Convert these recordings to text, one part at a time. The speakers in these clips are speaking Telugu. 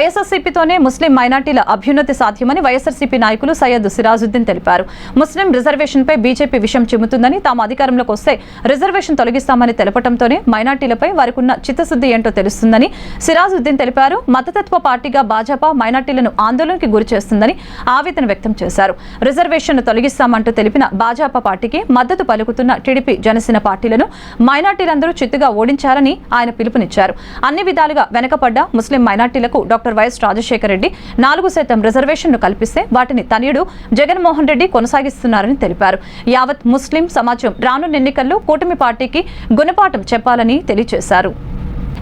వైఎస్ఆర్సీపీతోనే ముస్లిం మైనార్టీల అభ్యున్నతి సాధ్యమని వైఎస్ఆర్సీపీ నాయకులు సయ్యద్ సిరాజుద్దీన్ తెలిపారు. ముస్లిం రిజర్వేషన్పై బీజేపీ విషం చిమ్ముతుందని, తాము అధికారంలోకి వస్తే రిజర్వేషన్ తొలగిస్తామని తెలపడంతోనే మైనార్టీలపై వారికున్న చిత్తశుద్ధి ఏంటో తెలుస్తుందని సిరాజుద్దీన్ తెలిపారు. మతతత్వ పార్టీగా భాజపా మైనార్టీలను ఆందోళనకి గురి చేస్తుందని ఆవేదన వ్యక్తం చేశారు. రిజర్వేషన్ను తొలగిస్తామంటూ తెలిపిన భాజపా పార్టీకి మద్దతు పలుకుతున్న టీడీపీ, జనసేన పార్టీలను మైనార్టీలందరూ చిత్తుగా ఓడించాలని ఆయన పిలుపునిచ్చారు. అన్ని విధాలుగా వెనకపడ్డ ముస్లిం మైనార్టీలకు డాక్టర్ వైఎస్ రాజశేఖర రెడ్డి 4% రిజర్వేషన్ను కల్పిస్తే వాటిని తనయుడు జగన్మోహన్ రెడ్డి కొనసాగిస్తున్నారని తెలిపారు. యావత్ ముస్లిం సమాజం రానున్న ఎన్నికల్లో కూటమి పార్టీకి గుణపాఠం చెప్పాలని తెలియజేశారు.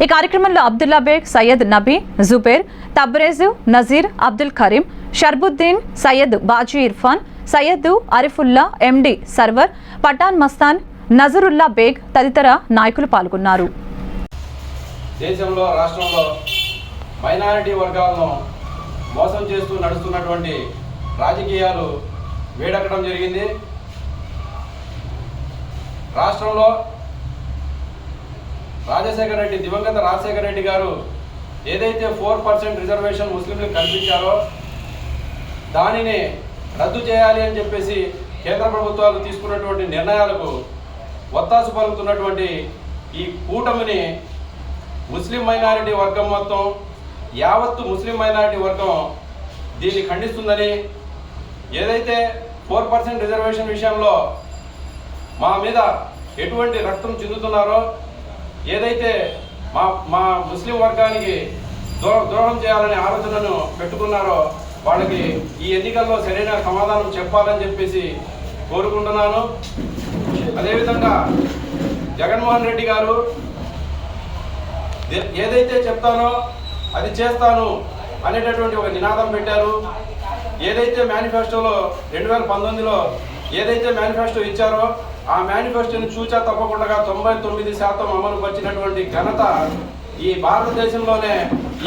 ఈ కార్యక్రమంలో అబ్దుల్లా బేగ్, సయ్యద్ నబీ, జుబేర్, తబ్రేజు, నజీర్, అబ్దుల్ కరీం, షర్బుద్దీన్, సయ్యద్ బాజీ ఇర్ఫాన్, సయ్యద్ అరిఫుల్లా, ఎండి సర్వర్, పఠాన్ మస్తాన్, నజరుల్లా బేగ్ తదితర నాయకులు పాల్గొన్నారు. దేశంలో, రాష్ట్రంలో మైనారిటీ వర్గాలను మోసం చేస్తూ నడుస్తున్నటువంటి రాజకీయాలు వేడెక్కడం జరిగింది. రాష్ట్రంలో రాజశేఖర రెడ్డి, దివంగత రాజశేఖర రెడ్డి గారు ఏదైతే 4% రిజర్వేషన్ ముస్లింలకు కల్పించారో దానిని రద్దు చేయాలి అని చెప్పేసి కేంద్ర ప్రభుత్వాలు తీసుకున్నటువంటి నిర్ణయాలకు ఒత్తాసు పలుకుతున్నటువంటి ఈ కూటమిని ముస్లిం మైనారిటీ వర్గం మొత్తం, యావత్తు ముస్లిం మైనారిటీ వర్గం దీన్ని ఖండిస్తుందని, ఏదైతే 4% రిజర్వేషన్ విషయంలో మా మీద ఎటువంటి రక్తం చెందుతున్నారో, ఏదైతే మా ముస్లిం వర్గానికి ద్రోహం చేయాలనే ఆలోచనను పెట్టుకున్నారో వాళ్ళకి ఈ ఎన్నికల్లో సరైన సమాధానం చెప్పాలని చెప్పేసి కోరుకుంటున్నాను. అదేవిధంగా జగన్మోహన్ రెడ్డి గారు ఏదైతే చెప్తానో అది చేస్తాను అనేటటువంటి ఒక నినాదం పెట్టారు. ఏదైతే మేనిఫెస్టోలో 2019లో ఏదైతే మేనిఫెస్టో ఇచ్చారో ఆ మేనిఫెస్టోని చూచా తప్పకుండా 99% అమలు పరిచినటువంటి ఘనత ఈ భారతదేశంలోనే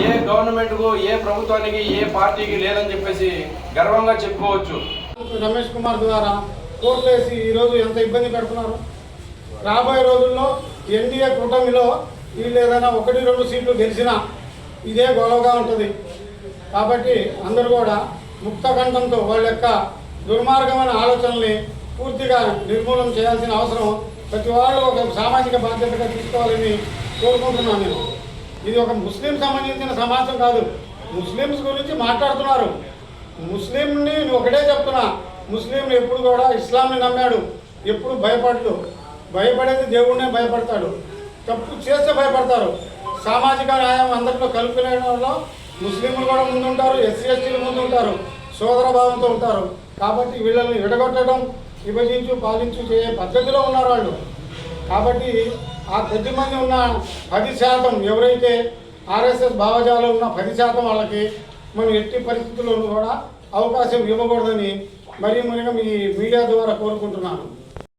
ఏ గవర్నమెంట్కు, ఏ ప్రభుత్వానికి, ఏ పార్టీకి లేదని చెప్పేసి గర్వంగా చెప్పుకోవచ్చు. రమేష్ కుమార్ ద్వారా కోర్టులు వేసి ఈరోజు ఎంత ఇబ్బంది పెడుతున్నారు. రాబోయే రోజుల్లో ఎన్డీఏ కూటమిలో వీళ్ళు ఏదైనా 1-2 సీట్లు గెలిచినా ఇదే గొడవగా ఉంటుంది. కాబట్టి అందరూ కూడా ముక్తకంఠంతో వాళ్ళ యొక్క దుర్మార్గమైన ఆలోచనల్ని పూర్తిగా నిర్మూలన చేయాల్సిన అవసరం ప్రతి వాళ్ళు ఒక సామాజిక బాధ్యతగా తీసుకోవాలని కోరుకుంటున్నాను నేను. ఇది ఒక ముస్లిం సంబంధించిన సమాజం కాదు. ముస్లిమ్స్ గురించి మాట్లాడుతున్నారు. ముస్లింని ఒకటే చెప్తున్నా, ముస్లింలు ఎప్పుడు కూడా ఇస్లాంని నమ్మాడు, ఎప్పుడు భయపడదు. భయపడేది దేవుడినే భయపడతాడు. తప్పు చేస్తే భయపడతారు. సామాజిక న్యాయం అందరిలో కలుపుకునేలో ముస్లింలు కూడా ముందుంటారు, ఎస్సీలు ముందుంటారు, సోదర భావంతో ఉంటారు. కాబట్టి వీళ్ళని విడగొట్టడం, విభజించు పాలించు చేసే పద్ధతిలో ఉన్నారు వాళ్ళు. కాబట్టి ఆ కొద్దిమంది ఉన్న 10% ఎవరైతే ఆర్ఎస్ఎస్ భావజాలు ఉన్న 10% వాళ్ళకి మనం ఎట్టి పరిస్థితుల్లోనూ కూడా అవకాశం ఇవ్వకూడదని మరీ మునిగా మీ మీడియా ద్వారా కోరుకుంటున్నాను.